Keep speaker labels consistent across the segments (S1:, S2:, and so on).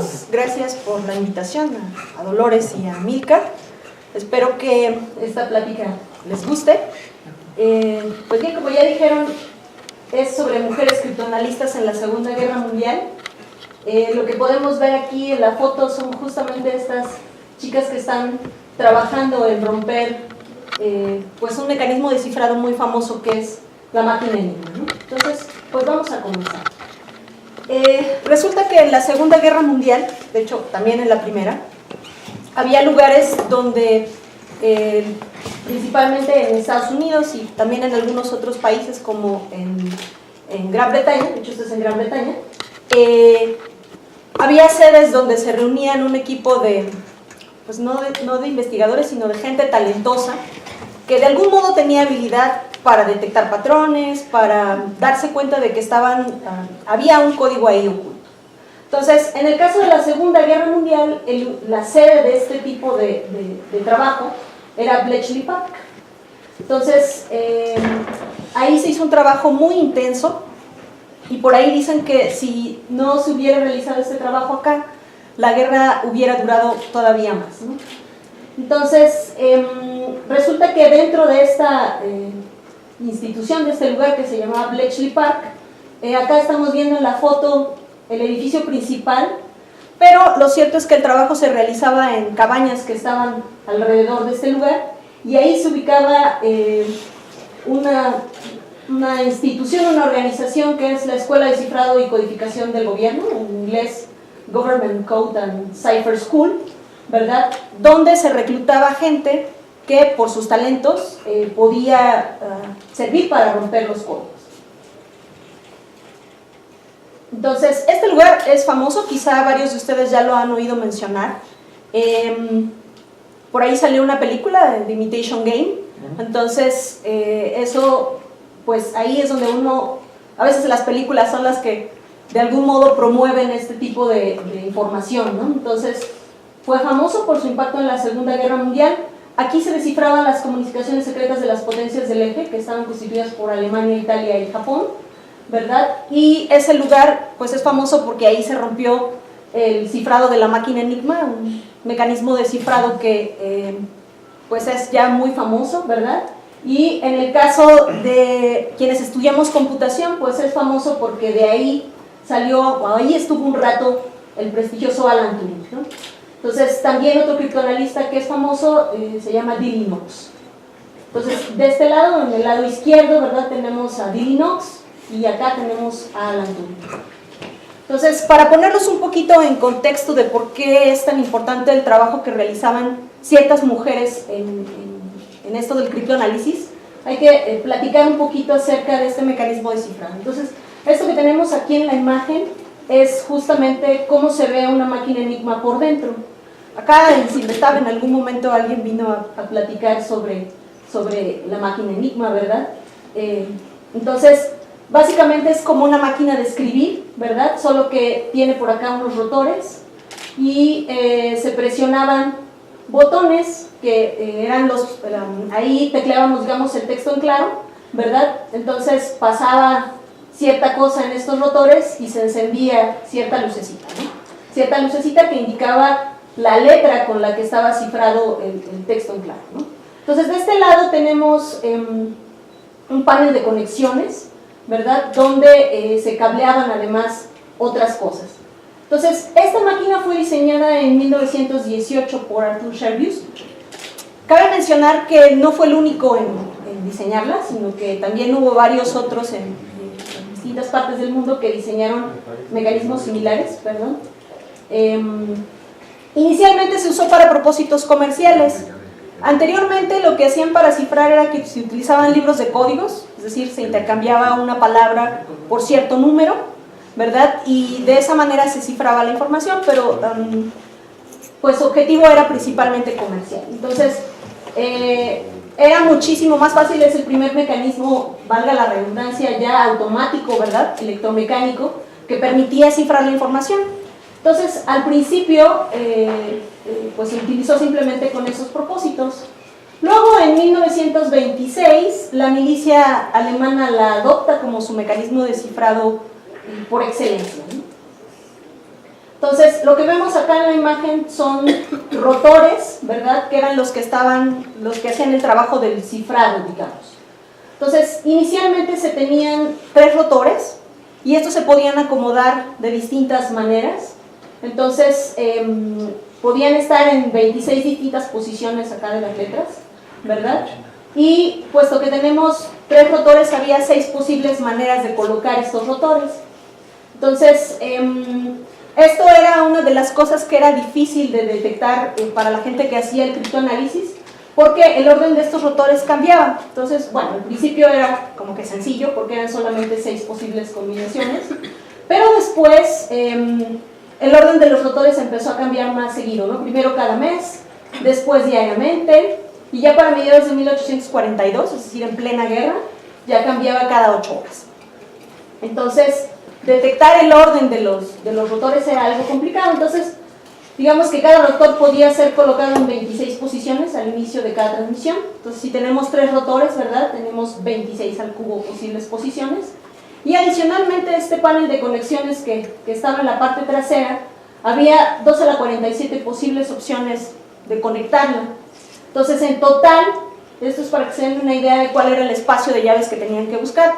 S1: todos, gracias por la invitación a Dolores y a Milka. Espero que esta plática les guste. Pues bien, como ya dijeron, es sobre mujeres criptoanalistas en la Segunda Guerra Mundial. Lo que podemos ver aquí en la foto son justamente estas chicas que están trabajando en romper pues un mecanismo de cifrado muy famoso que es la máquina Enigma, ¿no? Entonces, pues vamos a comenzar. Resulta que en la Segunda Guerra Mundial, de hecho también en la Primera, había lugares donde, principalmente en Estados Unidos y también en algunos otros países como en Gran Bretaña, de hecho esto es en Gran Bretaña, había sedes donde se reunían un equipo de, pues no de investigadores, sino de gente talentosa, que de algún modo tenía habilidad para detectar patrones, para darse cuenta de que había un código ahí oculto. Entonces, en el caso de la Segunda Guerra Mundial, la sede de este tipo de trabajo era Bletchley Park. Entonces, ahí se hizo un trabajo muy intenso, y por ahí dicen que si no se hubiera realizado este trabajo acá, la guerra hubiera durado todavía más, ¿no? Entonces, resulta que dentro de esta institución, de este lugar que se llamaba Bletchley Park, acá estamos viendo en la foto el edificio principal, pero lo cierto es que el trabajo se realizaba en cabañas que estaban alrededor de este lugar, y ahí se ubicaba una institución, una organización que es la Escuela de Cifrado y Codificación del Gobierno, en inglés Government Code and Cipher School, ¿verdad? Donde se reclutaba gente que por sus talentos podía servir para romper los códigos. Entonces, este lugar es famoso, quizá varios de ustedes ya lo han oído mencionar. Por ahí salió una película, The Imitation Game. Entonces, eso, pues ahí es donde a veces las películas son las que de algún modo promueven este tipo de información, ¿no? Entonces, fue famoso por su impacto en la Segunda Guerra Mundial. Aquí se descifraban las comunicaciones secretas de las potencias del eje, que estaban constituidas por Alemania, Italia y Japón, ¿verdad? Y ese lugar pues es famoso porque ahí se rompió el cifrado de la máquina Enigma, un mecanismo de cifrado que pues es ya muy famoso, ¿verdad? Y en el caso de quienes estudiamos computación, pues es famoso porque de ahí ahí estuvo un rato el prestigioso Alan Turing, ¿no? Entonces, también otro criptoanalista que es famoso se llama Dilly Knox. Entonces, de este lado, en el lado izquierdo, ¿verdad?, tenemos a Dilly Knox y acá tenemos a Alan Turing. Entonces, para ponerlos un poquito en contexto de por qué es tan importante el trabajo que realizaban ciertas mujeres en esto del criptoanálisis, hay que platicar un poquito acerca de este mecanismo de cifrado. Entonces, esto que tenemos aquí en la imagen es justamente cómo se ve una máquina Enigma por dentro. Acá en Silvetab en algún momento alguien vino a platicar sobre la máquina Enigma, ¿verdad? Entonces, básicamente es como una máquina de escribir, ¿verdad? Solo que tiene por acá unos rotores y se presionaban botones que eran ahí tecleábamos, digamos, el texto en claro, ¿verdad? Entonces pasaba cierta cosa en estos rotores y se encendía cierta lucecita, ¿no? Cierta lucecita que indicaba la letra con la que estaba cifrado el texto en claro, ¿no? Entonces, de este lado tenemos un panel de conexiones, ¿verdad?, donde se cableaban además otras cosas. Entonces, esta máquina fue diseñada en 1918 por Arthur Scherbius. Cabe mencionar que no fue el único en diseñarla, sino que también hubo varios otros en distintas partes del mundo que diseñaron mecanismos similares, perdón. Inicialmente se usó para propósitos comerciales. Anteriormente lo que hacían para cifrar era que se utilizaban libros de códigos, es decir, se intercambiaba una palabra por cierto número, ¿verdad? Y de esa manera se cifraba la información, pero pues su objetivo era principalmente comercial. Entonces, era muchísimo más fácil, es el primer mecanismo, valga la redundancia, ya automático, ¿verdad?, electromecánico, que permitía cifrar la información. Entonces, al principio, pues se utilizó simplemente con esos propósitos. Luego, en 1926, la milicia alemana la adopta como su mecanismo de cifrado por excelencia, ¿no? Entonces, lo que vemos acá en la imagen son rotores, ¿verdad? Que eran los que hacían el trabajo del cifrado, digamos. Entonces, inicialmente se tenían 3 rotores y estos se podían acomodar de distintas maneras. Entonces, podían estar en 26 distintas posiciones acá de las letras, ¿verdad? Y puesto que tenemos 3 rotores, había 6 posibles maneras de colocar estos rotores. Entonces, esto era una de las cosas que era difícil de detectar para la gente que hacía el criptoanálisis, porque el orden de estos rotores cambiaba. Entonces, bueno, al principio era como que sencillo, porque eran solamente 6 posibles combinaciones, pero después el orden de los rotores empezó a cambiar más seguido, ¿no? Primero cada mes, después diariamente, y ya para mediados de 1842, es decir, en plena guerra, ya cambiaba cada 8 horas. Entonces, detectar el orden de los rotores era algo complicado. Entonces, digamos que cada rotor podía ser colocado en 26 posiciones al inicio de cada transmisión. Entonces, si tenemos 3 rotores, ¿verdad? Tenemos 26 al cubo posibles posiciones. Y adicionalmente, este panel de conexiones que estaba en la parte trasera, había 2 a la 47 posibles opciones de conectarla. Entonces, en total, esto es para que se den una idea de cuál era el espacio de llaves que tenían que buscar.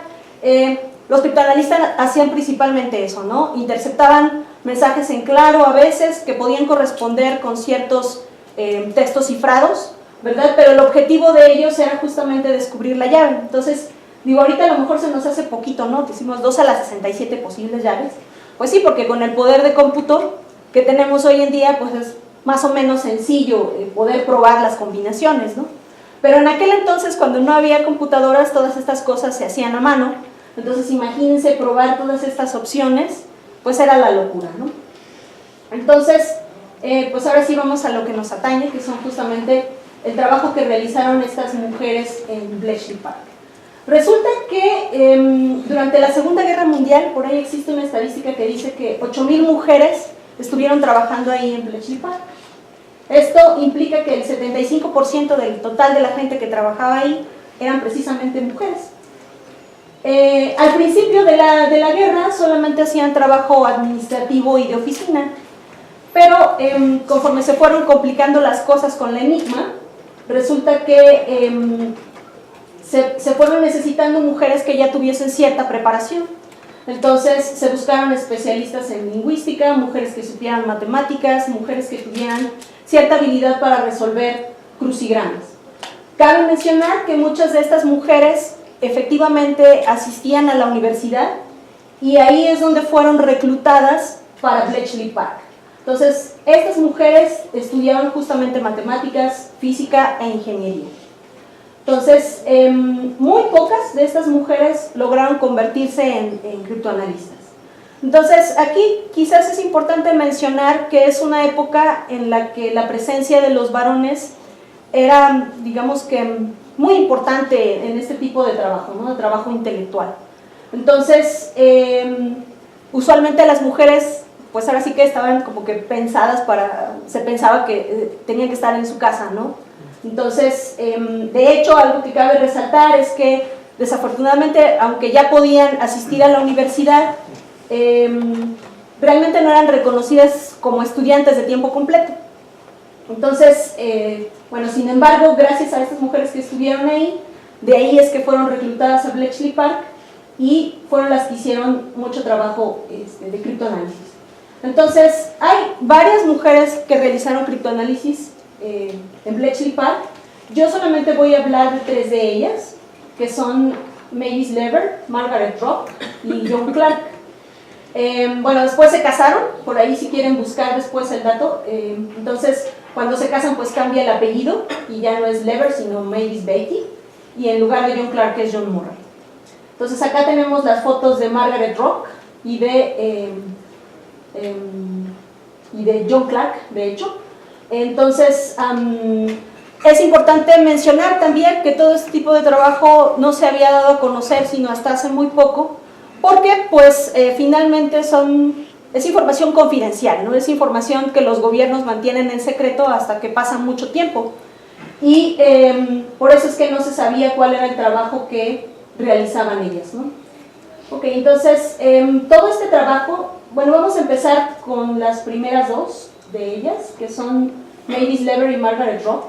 S1: Los criptoanalistas hacían principalmente eso, ¿no? Interceptaban mensajes en claro a veces que podían corresponder con ciertos textos cifrados, ¿verdad? Pero el objetivo de ellos era justamente descubrir la llave. Entonces, digo, ahorita a lo mejor se nos hace poquito, ¿no? Decimos 2 a las 67 posibles llaves. Pues sí, porque con el poder de cómputo que tenemos hoy en día, pues es más o menos sencillo poder probar las combinaciones, ¿no? Pero en aquel entonces, cuando no había computadoras, todas estas cosas se hacían a mano. Entonces, imagínense probar todas estas opciones, pues era la locura, ¿no? Entonces, pues ahora sí vamos a lo que nos atañe, que son justamente el trabajo que realizaron estas mujeres en Bletchley Park. Resulta que durante la Segunda Guerra Mundial, por ahí existe una estadística que dice que 8,000 mujeres estuvieron trabajando ahí en Bletchley Park. Esto implica que el 75% del total de la gente que trabajaba ahí eran precisamente mujeres. Al principio de la guerra solamente hacían trabajo administrativo y de oficina, pero conforme se fueron complicando las cosas con la Enigma, resulta que se fueron necesitando mujeres que ya tuviesen cierta preparación. Entonces se buscaron especialistas en lingüística, mujeres que supieran matemáticas, mujeres que tuvieran cierta habilidad para resolver crucigramas. Cabe mencionar que muchas de estas mujeres efectivamente asistían a la universidad y ahí es donde fueron reclutadas para Bletchley Park. Entonces, estas mujeres estudiaban justamente matemáticas, física e ingeniería. Entonces, muy pocas de estas mujeres lograron convertirse en criptoanalistas. Entonces, aquí quizás es importante mencionar que es una época en la que la presencia de los varones era, digamos que, muy importante en este tipo de trabajo, ¿no? De trabajo intelectual. Entonces, usualmente las mujeres, pues ahora sí que estaban como que pensadas se pensaba que tenían que estar en su casa, ¿no? Entonces, de hecho, algo que cabe resaltar es que desafortunadamente, aunque ya podían asistir a la universidad, realmente no eran reconocidas como estudiantes de tiempo completo. Entonces, bueno, sin embargo, gracias a estas mujeres que estuvieron ahí, de ahí es que fueron reclutadas a Bletchley Park y fueron las que hicieron mucho trabajo de criptoanálisis. Entonces, hay varias mujeres que realizaron criptoanálisis en Bletchley Park. Yo solamente voy a hablar de 3 de ellas, que son Mavis Lever, Margaret Rock y John Clark. Bueno, después se casaron, por ahí si quieren buscar después el dato. Entonces, cuando se casan, pues cambia el apellido y ya no es Lever, sino Mavis Beatty, y en lugar de John Clark es John Murray. Entonces, acá tenemos las fotos de Margaret Rock y de John Clark, de hecho. Entonces, es importante mencionar también que todo este tipo de trabajo no se había dado a conocer sino hasta hace muy poco, porque pues finalmente es información confidencial, ¿no? Es información que los gobiernos mantienen en secreto hasta que pasa mucho tiempo, y por eso es que no se sabía cuál era el trabajo que realizaban ellas, ¿no? Ok, entonces todo este trabajo bueno, vamos a empezar con las primeras dos de ellas, que son Mavis Lever y Margaret Rock.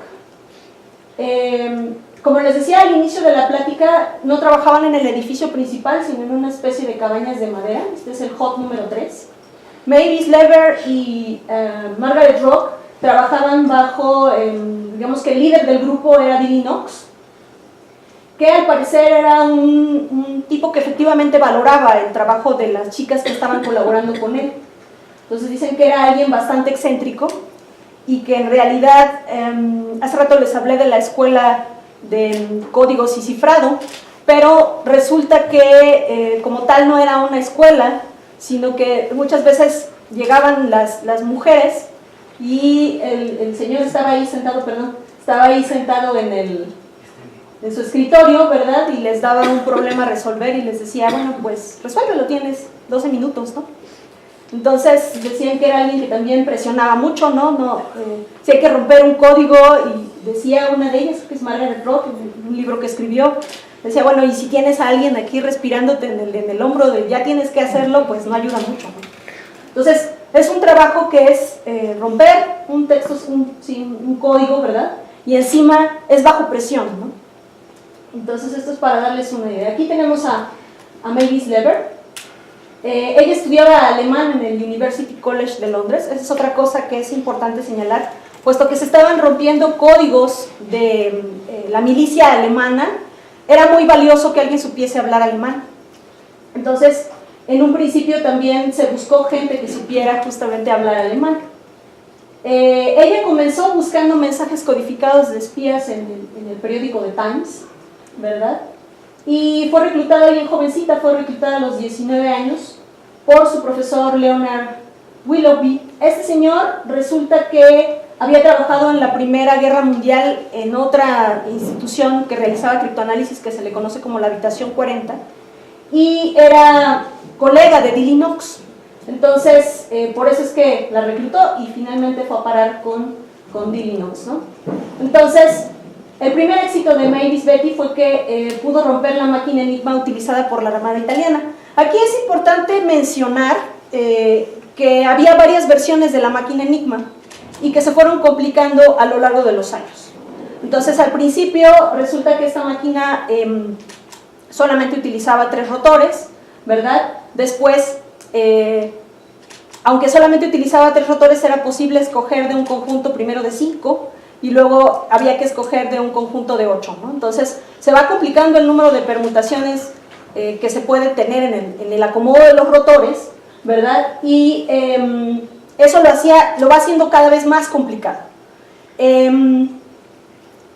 S1: Como les decía al inicio de la plática, no trabajaban en el edificio principal, sino en una especie de cabañas de madera. Este es el hut número 3. Mavis Lever y Margaret Rock trabajaban bajo, digamos que el líder del grupo era Dilly Knox, que al parecer era un tipo que efectivamente valoraba el trabajo de las chicas que estaban colaborando con él. Entonces dicen que era alguien bastante excéntrico y que en realidad, hace rato les hablé de la escuela de códigos y cifrado, pero resulta que como tal no era una escuela, sino que muchas veces llegaban las mujeres y el señor estaba ahí sentado en su escritorio, ¿verdad? Y les daba un problema a resolver y les decía, bueno, pues resuélvelo, tienes 12 minutos, ¿no? Entonces decían que era alguien que también presionaba mucho, ¿no? Si hay que romper un código, y decía una de ellas, que es Margaret Rock, un libro que escribió, decía, bueno, y si tienes a alguien aquí respirándote en el hombro de ya tienes que hacerlo, pues no ayuda mucho, ¿no? Entonces, es un trabajo que es romper un texto, un código, ¿verdad? Y encima es bajo presión, ¿no? Entonces, esto es para darles una idea. Aquí tenemos a Mavis Lever. Ella estudiaba alemán en el University College de Londres. Esa es otra cosa que es importante señalar, puesto que se estaban rompiendo códigos de la milicia alemana. Era muy valioso que alguien supiese hablar alemán. Entonces, en un principio también se buscó gente que supiera justamente hablar alemán. Ella comenzó buscando mensajes codificados de espías en el periódico The Times, ¿verdad? Y fue reclutada bien jovencita, fue reclutada a los 19 años por su profesor Leonard Willoughby. Este señor resulta que había trabajado en la Primera Guerra Mundial en otra institución que realizaba criptoanálisis que se le conoce como la Habitación 40 y era colega de Dilly Knox. Entonces, por eso es que la reclutó y finalmente fue a parar con Dilly Knox, ¿no? Entonces, el primer éxito de Mavis Betty fue que pudo romper la máquina Enigma utilizada por la Armada italiana. Aquí es importante mencionar que había varias versiones de la máquina Enigma y que se fueron complicando a lo largo de los años. Entonces, al principio resulta que esta máquina solamente utilizaba 3 rotores, ¿verdad? Después, aunque solamente utilizaba 3 rotores, era posible escoger de un conjunto primero de 5 y luego había que escoger de un conjunto de 8, ¿no? Entonces se va complicando el número de permutaciones que se puede tener en el acomodo de los rotores, ¿verdad? Y eso lo va haciendo cada vez más complicado.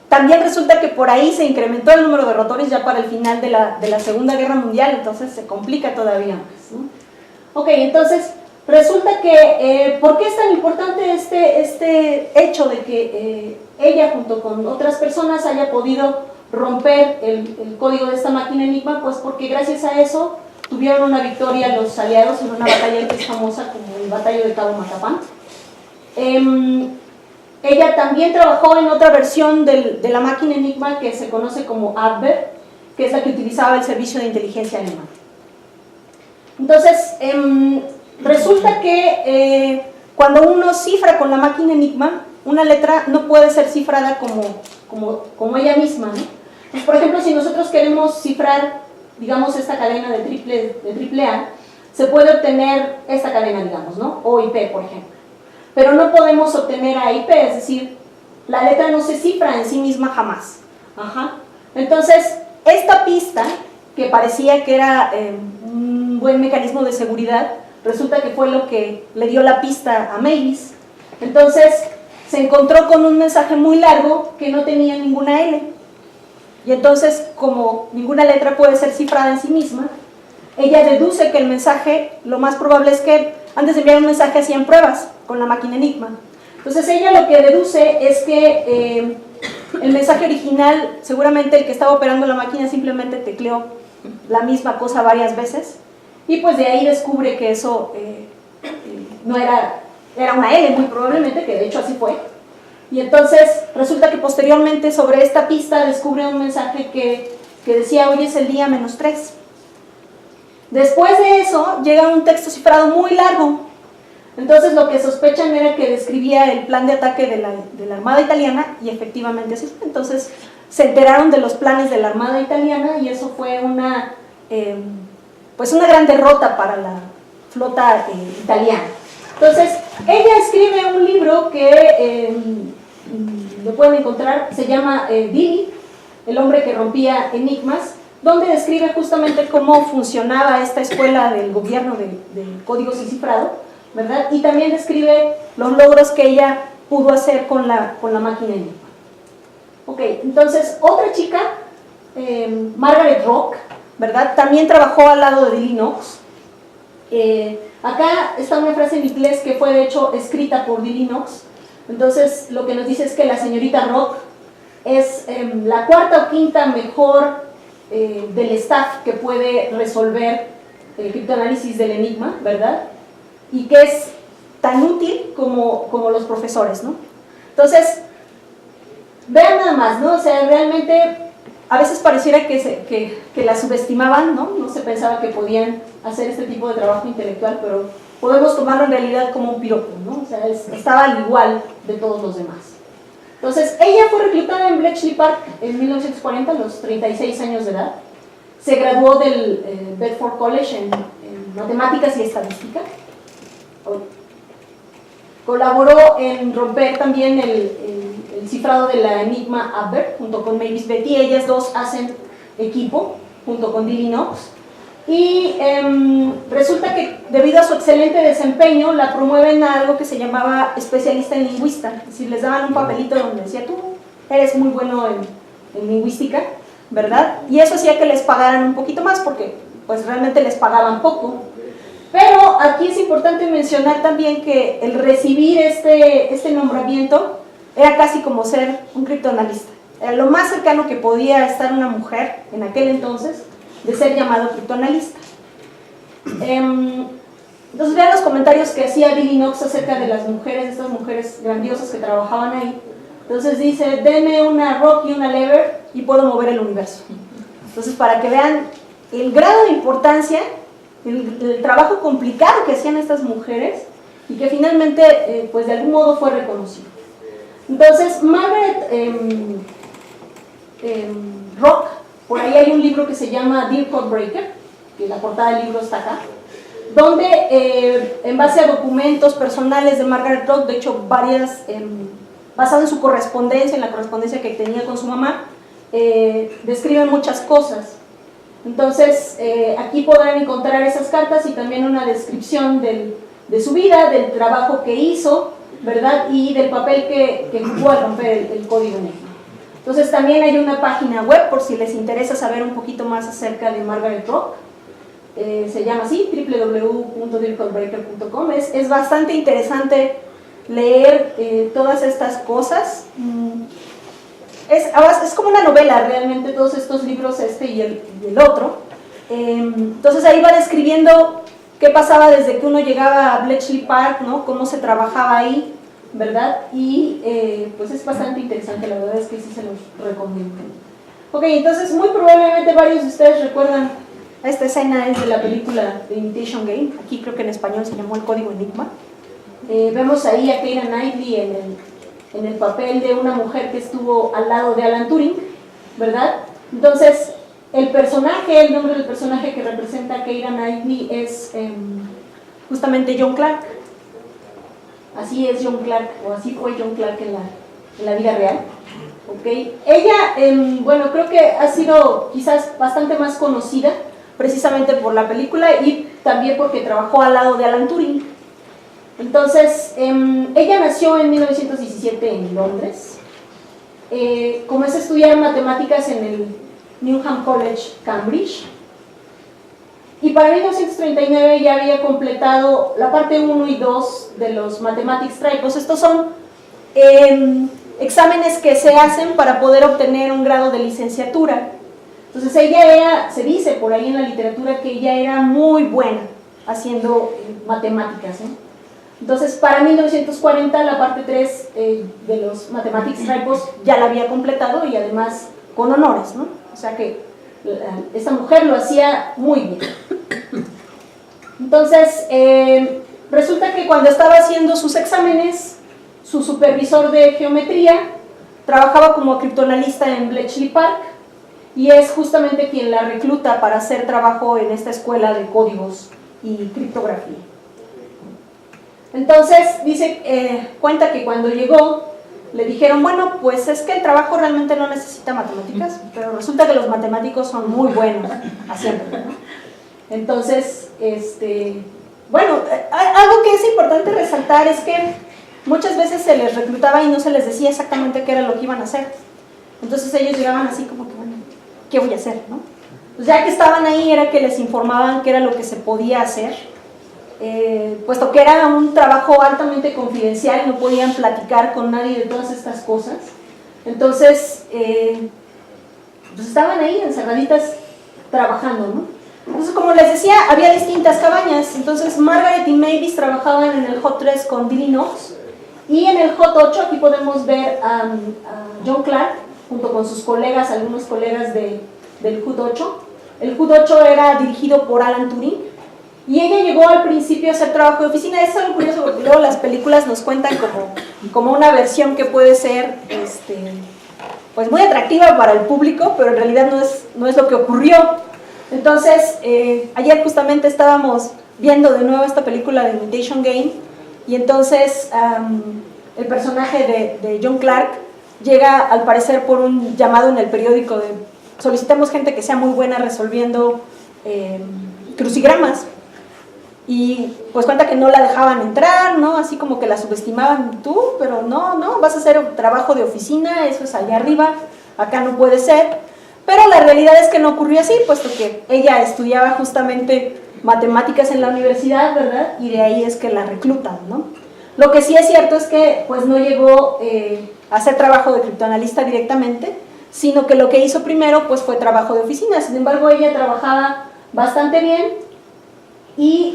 S1: También resulta que por ahí se incrementó el número de rotores ya para el final de la Segunda Guerra Mundial, entonces se complica todavía más, ¿no? Ok, entonces resulta que, ¿por qué es tan importante este hecho de que ella junto con otras personas haya podido romper el código de esta máquina Enigma? Pues porque gracias a eso tuvieron una victoria los aliados en una batalla que es famosa como el Batalla de Cabo Matapán. Ella también trabajó en otra versión de la máquina Enigma que se conoce como Abwehr, que es la que utilizaba el servicio de inteligencia alemán. Entonces, resulta que cuando uno cifra con la máquina Enigma, una letra no puede ser cifrada como ella misma, ¿no? Pues, por ejemplo, si nosotros queremos cifrar, digamos, esta cadena de triple A, se puede obtener esta cadena, digamos, ¿no? OIP, por ejemplo. Pero no podemos obtener AIP, es decir, la letra no se cifra en sí misma jamás. Ajá. Entonces, esta pista, que parecía que era un buen mecanismo de seguridad, resulta que fue lo que le dio la pista a Mavis. Entonces se encontró con un mensaje muy largo que no tenía ninguna L, y entonces, como ninguna letra puede ser cifrada en sí misma, ella deduce que el mensaje, lo más probable es que antes de enviar un mensaje hacían pruebas con la máquina Enigma. Entonces ella lo que deduce es que el mensaje original, seguramente el que estaba operando la máquina simplemente tecleó la misma cosa varias veces, y pues de ahí descubre que eso no era una L, muy probablemente, que de hecho así fue. Y entonces resulta que posteriormente sobre esta pista descubre un mensaje que decía: hoy es el día -3. Después de eso llega un texto cifrado muy largo. Entonces lo que sospechan era que describía el plan de ataque de la Armada italiana, y efectivamente así fue. Entonces se enteraron de los planes de la Armada italiana y eso fue pues una gran derrota para la flota italiana. Entonces ella escribe un libro que lo pueden encontrar, se llama Dili, el hombre que rompía enigmas, donde describe justamente cómo funcionaba esta escuela del gobierno de códigos y cifrado, ¿verdad? Y también describe los logros que ella pudo hacer con la máquina Enigma. Ok, entonces otra chica, Margaret Rock, ¿verdad? También trabajó al lado de Dilly Knox. Acá está una frase en inglés que fue de hecho escrita por Dilly Knox. Entonces lo que nos dice es que la señorita Rock es la cuarta o quinta mejor del staff que puede resolver el criptoanálisis del enigma, ¿verdad? Y que es tan útil como los profesores, ¿no? Entonces, vean nada más, ¿no? O sea, realmente a veces pareciera que la subestimaban, ¿no? No se pensaba que podían hacer este tipo de trabajo intelectual, pero podemos tomarlo en realidad como un piropo, ¿no? O sea, estaba al igual de todos los demás. Entonces, ella fue reclutada en Bletchley Park en 1940, a los 36 años de edad. Se graduó del Bedford College en matemáticas y estadística. Colaboró en romper también el cifrado de la Enigma Albert junto con Mavis Betty. Ellas dos hacen equipo junto con Dilly Knox. Y resulta que debido a su excelente desempeño la promueven a algo que se llamaba especialista en lingüista. Es decir, les daban un papelito donde decía, tú eres muy bueno en lingüística, ¿verdad? Y eso hacía que les pagaran un poquito más porque pues realmente les pagaban poco. Pero aquí es importante mencionar también que el recibir este nombramiento era casi como ser un criptoanalista. Era lo más cercano que podía estar una mujer en aquel entonces de ser llamado criptoanalista. Entonces vean los comentarios que hacía Dilly Knox acerca de las mujeres, estas mujeres grandiosas que trabajaban ahí. Entonces dice, denme una rock y una lever y puedo mover el universo. Entonces para que vean el grado de importancia, el trabajo complicado que hacían estas mujeres y que finalmente pues de algún modo fue reconocido. Entonces Margaret Rock, por ahí hay un libro que se llama Dear Codebreaker, que la portada del libro está acá, donde en base a documentos personales de Margaret Rock, de hecho varias, basado en su correspondencia, en la correspondencia que tenía con su mamá, describen muchas cosas. Entonces aquí podrán encontrar esas cartas y también una descripción de su vida, del trabajo que hizo, ¿verdad? Y del papel que jugó al romper el código Enigma. Entonces también hay una página web por si les interesa saber un poquito más acerca de Margaret Rock. Se llama así, www.dearcodebreaker.com. Es bastante interesante leer todas estas cosas. Es como una novela realmente, todos estos libros, este y el otro. Entonces ahí va describiendo qué pasaba desde que uno llegaba a Bletchley Park, ¿no? Cómo se trabajaba ahí, ¿verdad? Y pues es bastante interesante, la verdad es que sí se los recomiendo. Ok, entonces muy probablemente varios de ustedes recuerdan esta escena, es de la película The Imitation Game. Aquí creo que en español se llamó El Código Enigma. Vemos ahí a Keira Knightley en el papel de una mujer que estuvo al lado de Alan Turing, ¿verdad? Entonces el nombre del personaje que representa a Keira Knightley es justamente John Clark. Así es John Clark, o así fue John Clark en la vida real. Okay. Ella, bueno, creo que ha sido quizás bastante más conocida precisamente por la película y también porque trabajó al lado de Alan Turing. Entonces, ella nació en 1917 en Londres. Comenzó a estudiar matemáticas en el Newnham College, Cambridge. Y para 1939 ya había completado la parte 1 y 2 de los Mathematics Tripos. Estos son exámenes que se hacen para poder obtener un grado de licenciatura. Entonces ella se dice por ahí en la literatura que ella era muy buena haciendo matemáticas, ¿no? Entonces para 1940 la parte 3 de los Mathematics Tripos ya la había completado y además con honores, ¿no? O sea que esta mujer lo hacía muy bien. Entonces, resulta que cuando estaba haciendo sus exámenes, su supervisor de geometría trabajaba como criptoanalista en Bletchley Park y es justamente quien la recluta para hacer trabajo en esta escuela de códigos y criptografía. Entonces, cuenta que cuando llegó, le dijeron, bueno, pues es que el trabajo realmente no necesita matemáticas, pero resulta que los matemáticos son muy buenos haciéndolo, ¿no? Entonces, bueno, algo que es importante resaltar es que muchas veces se les reclutaba y no se les decía exactamente qué era lo que iban a hacer. Entonces ellos llegaban así como que, bueno, ¿qué voy a hacer, no? Pues ya que estaban ahí era que les informaban qué era lo que se podía hacer, puesto que era un trabajo altamente confidencial, no podían platicar con nadie de todas estas cosas. Entonces, pues estaban ahí encerraditas trabajando, ¿no? Entonces, como les decía, había distintas cabañas. Entonces, Margaret y Mavis trabajaban en el Hot 3 con Billy Knox, y en el Hot 8 aquí podemos ver a John Clark junto con sus colegas, algunos colegas del Hot 8. El Hot 8 era dirigido por Alan Turing y ella llegó al principio a hacer trabajo de oficina. Es algo curioso porque luego las películas nos cuentan como una versión que puede ser pues muy atractiva para el público, pero en realidad no es lo que ocurrió. Entonces, ayer justamente estábamos viendo de nuevo esta película de Imitation Game, y entonces el personaje de John Clark llega al parecer por un llamado en el periódico de solicitamos gente que sea muy buena resolviendo crucigramas, y pues cuenta que no la dejaban entrar, ¿no? Así como que la subestimaban, tú, pero no, vas a hacer trabajo de oficina, eso es allá arriba, acá no puede ser. Pero la realidad es que no ocurrió así, puesto que ella estudiaba justamente matemáticas en la universidad, ¿verdad? Y de ahí es que la reclutan, ¿no? Lo que sí es cierto es que pues no llegó a hacer trabajo de criptoanalista directamente, sino que lo que hizo primero pues fue trabajo de oficina. Sin embargo, ella trabajaba bastante bien y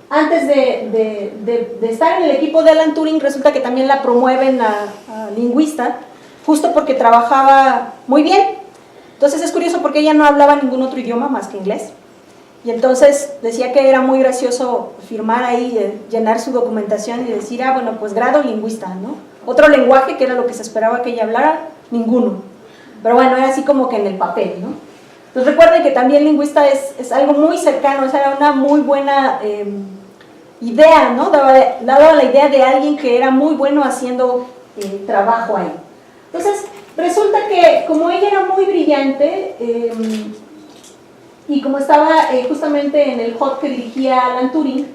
S1: antes de estar en el equipo de Alan Turing, resulta que también la promueven a lingüista, justo porque trabajaba muy bien. Entonces es curioso porque ella no hablaba ningún otro idioma más que inglés, y entonces decía que era muy gracioso firmar ahí, llenar su documentación y decir, bueno, pues grado lingüista, ¿no? Otro lenguaje, que era lo que se esperaba que ella hablara, ninguno. Pero bueno, era así como que en el papel, ¿no? Entonces recuerden que también lingüista es algo muy cercano, era una muy buena idea, ¿no? Daba la idea de alguien que era muy bueno haciendo trabajo ahí. Entonces, resulta que como ella era muy brillante y como estaba justamente en el HOT que dirigía Alan Turing,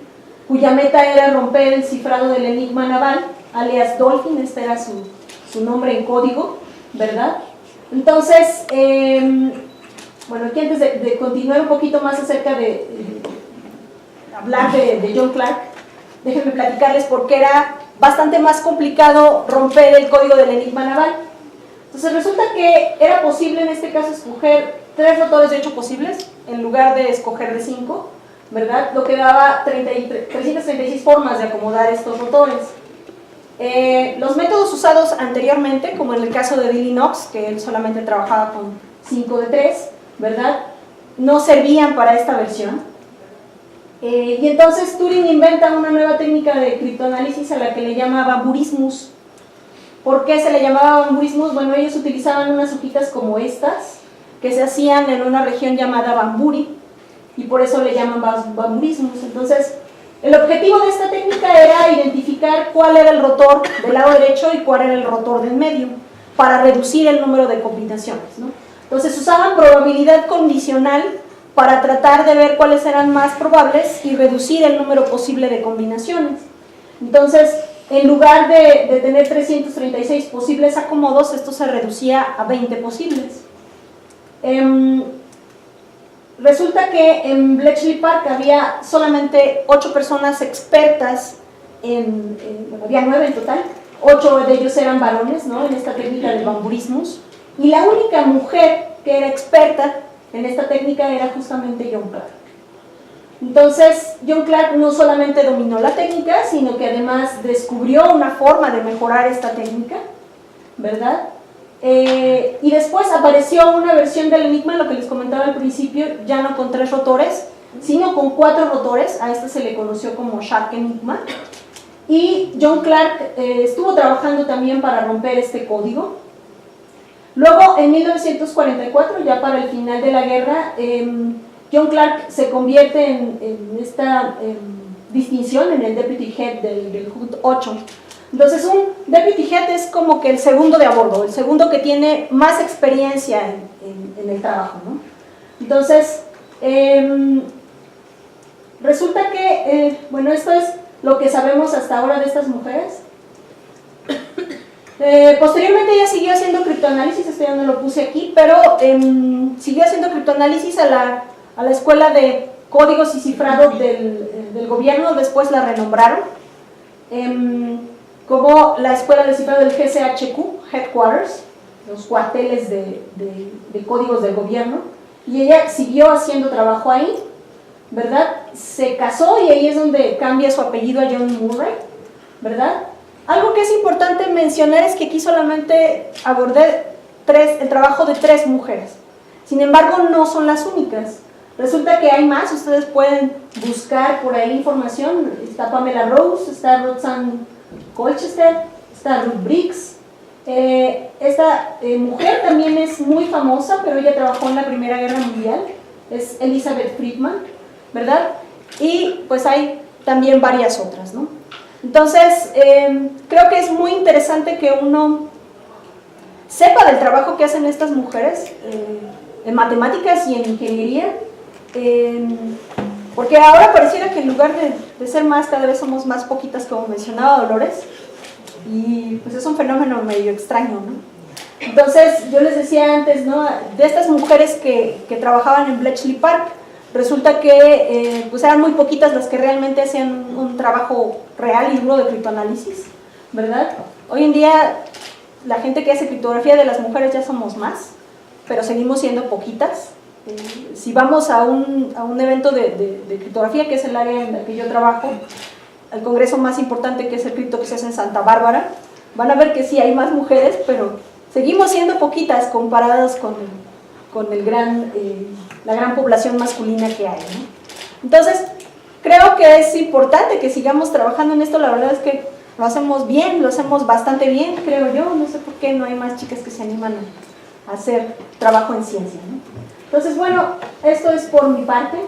S1: cuya meta era romper el cifrado del enigma naval, alias Dolphin, este era su nombre en código, ¿verdad? Entonces, bueno, aquí antes de continuar un poquito más acerca de hablar de John Clark, déjenme platicarles por qué era bastante más complicado romper el código del enigma naval. Entonces resulta que era posible en este caso escoger 3 rotores de 8 posibles en lugar de escoger de 5, ¿verdad? Lo que daba 336 formas de acomodar estos rotores. Los métodos usados anteriormente, como en el caso de Billy Knox, que él solamente trabajaba con 5 de 3, ¿verdad? No servían para esta versión. Y entonces Turing inventa una nueva técnica de criptoanálisis a la que le llama bamburismus. ¿Por qué se le llamaba bamburismus? Bueno, ellos utilizaban unas hojitas como estas, que se hacían en una región llamada Bamburi, y por eso le llaman bamburismus. Entonces, el objetivo de esta técnica era identificar cuál era el rotor del lado derecho y cuál era el rotor del medio, para reducir el número de combinaciones, ¿no? Entonces, usaban probabilidad condicional para tratar de ver cuáles eran más probables y reducir el número posible de combinaciones. Entonces, en lugar de tener 336 posibles acomodos, esto se reducía a 20 posibles. Resulta que en Bletchley Park había solamente 8 personas expertas, había 9 en total, 8 de ellos eran varones, ¿no?, en esta técnica del bamburismus, y la única mujer que era experta en esta técnica era justamente John Clark. Entonces, John Clark no solamente dominó la técnica, sino que además descubrió una forma de mejorar esta técnica, ¿verdad? Y después apareció una versión del Enigma, lo que les comentaba al principio, ya no con 3 rotores, sino con 4 rotores. A este se le conoció como Shark Enigma. Y John Clark estuvo trabajando también para romper este código. Luego, en 1944, ya para el final de la guerra, John Clark se convierte en esta distinción, en el Deputy Head del HUD 8. Entonces, un Deputy Head es como que el segundo de a bordo, el segundo que tiene más experiencia en el trabajo, ¿no? Entonces, resulta que, bueno, esto es lo que sabemos hasta ahora de estas mujeres. Posteriormente ella siguió haciendo criptoanálisis, esto ya no lo puse aquí, pero siguió haciendo criptoanálisis a la escuela de códigos y cifrado del gobierno. Después la renombraron como la escuela de cifrado del GCHQ, Headquarters, los cuarteles de códigos del gobierno, y ella siguió haciendo trabajo ahí, ¿verdad? Se casó y ahí es donde cambia su apellido a John Murray, ¿verdad? Algo que es importante mencionar es que aquí solamente abordé el trabajo de 3 mujeres. Sin embargo, no son las únicas. Resulta que hay más, ustedes pueden buscar por ahí información. Está Pamela Rose, está Roxanne Colchester, está Ruth Briggs. Esta mujer también es muy famosa, pero ella trabajó en la Primera Guerra Mundial. Es Elizabeth Friedman, ¿verdad? Y pues hay también varias otras, ¿no? Entonces, creo que es muy interesante que uno sepa del trabajo que hacen estas mujeres en matemáticas y en ingeniería, porque ahora pareciera que en lugar de ser más, cada vez somos más poquitas, como mencionaba Dolores, y pues es un fenómeno medio extraño, ¿no? Entonces, yo les decía antes, ¿no?, de estas mujeres que trabajaban en Bletchley Park, resulta que pues eran muy poquitas las que realmente hacían un trabajo real y duro de criptoanálisis, ¿verdad? Hoy en día la gente que hace criptografía de las mujeres ya somos más, pero seguimos siendo poquitas. Si vamos a un evento de criptografía, que es el área en la que yo trabajo, al congreso más importante, que es el cripto que se hace en Santa Bárbara, van a ver que sí hay más mujeres, pero seguimos siendo poquitas comparadas con la gran población masculina que hay, ¿no? Entonces, creo que es importante que sigamos trabajando en esto. La verdad es que lo hacemos bien, lo hacemos bastante bien, creo yo. No sé por qué no hay más chicas que se animan a hacer trabajo en ciencia, ¿no? Entonces, bueno, esto es por mi parte.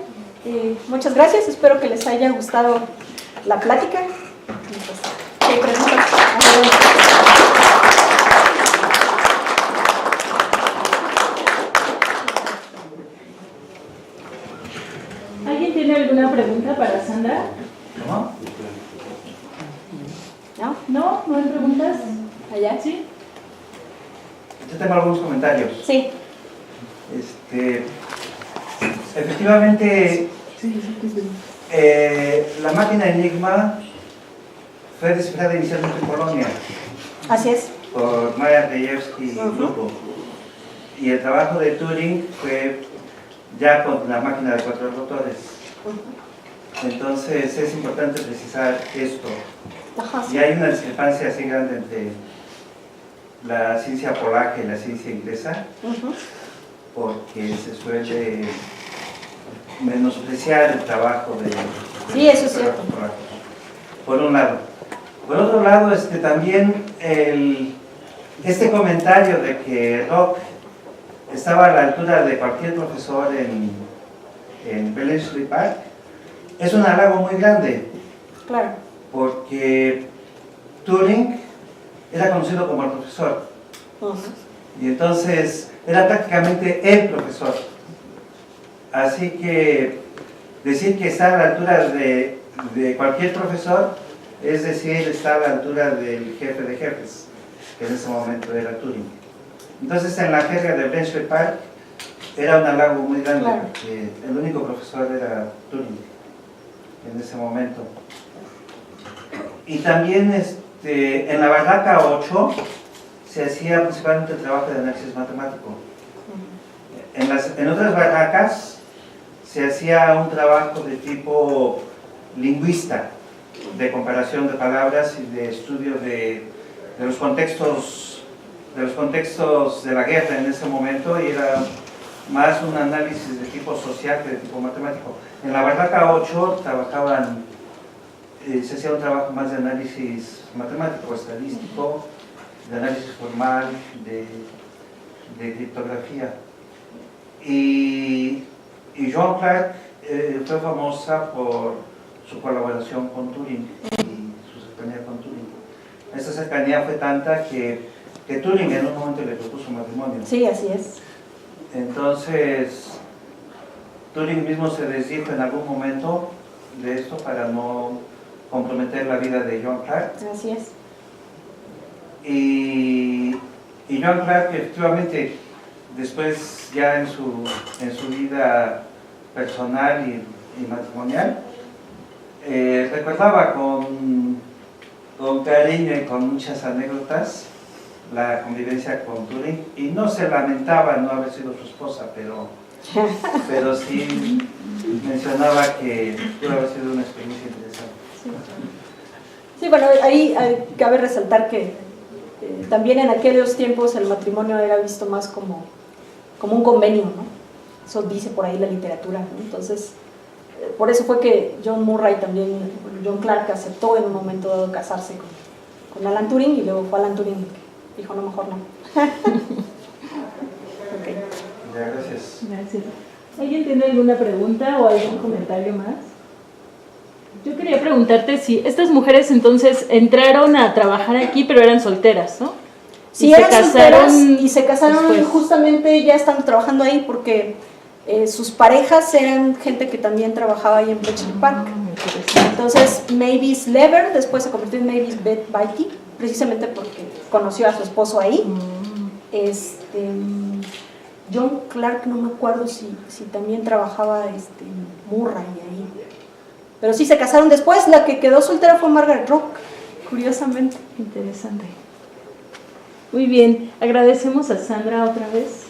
S1: Muchas gracias, espero que les haya gustado la plática. ¿Qué preguntas?
S2: ¿Alguien tiene alguna pregunta para Sandra?
S3: ¿No?
S1: ¿No?
S2: ¿No? ¿No hay preguntas?
S1: ¿Allá?
S2: ¿Sí?
S3: Yo tengo algunos comentarios.
S1: Sí.
S3: Efectivamente, la máquina Enigma fue descifrada inicialmente en Polonia.
S1: Así es.
S3: Por Maja Rejewski y grupo. Y el trabajo de Turing fue ya con la máquina de 4 rotores. Entonces es importante precisar esto.
S1: Ajá, sí.
S3: Y hay una discrepancia así grande entre la ciencia polaca y la ciencia inglesa, porque se suele menospreciar el trabajo de
S1: Sí, eso es cierto.
S3: polacos, por un lado. Por otro lado, también este comentario de que Rock estaba a la altura de cualquier profesor en Bletchley Park es un halago muy grande.
S1: Claro.
S3: Porque Turing era conocido como el profesor. Y entonces era prácticamente el profesor. Así que decir que está a la altura de cualquier profesor es decir, está a la altura del jefe de jefes, que en ese momento era Turing. Entonces en la jerga de Bletchley Park era un halago muy grande,
S1: claro,
S3: porque el único profesor era Turing en ese momento. Y también en la barraca 8 se hacía principalmente el trabajo de análisis matemático. En otras barracas se hacía un trabajo de tipo lingüista, de comparación de palabras y de estudio de los contextos los contextos de la guerra en ese momento, y era más un análisis de tipo social que de tipo matemático. En la Barraca 8 trabajaban, se hacía un trabajo más de análisis matemático, estadístico, de análisis formal, de criptografía. Y Joan Clark fue famosa por su colaboración con Turing y su cercanía con Turing. Esta cercanía fue tanta que Turing en un momento le propuso matrimonio.
S1: Sí, así es.
S3: Entonces, Turing mismo se desdijo en algún momento de esto para no comprometer la vida de Joan Clark.
S1: Así es.
S3: Y Joan Clark, efectivamente, después ya en su vida personal y matrimonial, recordaba con cariño y con muchas anécdotas la convivencia con Turing, y no se lamentaba no haber sido su esposa, pero sí mencionaba que pudo haber sido una experiencia interesante.
S1: Sí, bueno, ahí cabe resaltar que también en aquellos tiempos el matrimonio era visto más como un convenio, ¿no? Eso dice por ahí la literatura, ¿no? Entonces, por eso fue que John Clark aceptó en un momento dado casarse con Alan Turing, y luego fue Alan Turing que dijo, no, mejor no. Okay.
S3: Ya, gracias.
S2: Gracias. ¿Alguien tiene alguna pregunta o algún comentario más? Yo quería preguntarte si estas mujeres entonces entraron a trabajar aquí, pero eran solteras, ¿no?
S1: Sí, eran solteras y se casaron después. Justamente ya están trabajando ahí porque sus parejas eran gente que también trabajaba ahí en Bletchley Park. Entonces Mavis Lever después se convirtió en Mavis Beatty, precisamente porque conoció a su esposo ahí. John Clark, no me acuerdo si también trabajaba Murray ahí. Pero sí se casaron después. La que quedó soltera fue Margaret Rock, curiosamente.
S2: Interesante. Muy bien, agradecemos a Sandra otra vez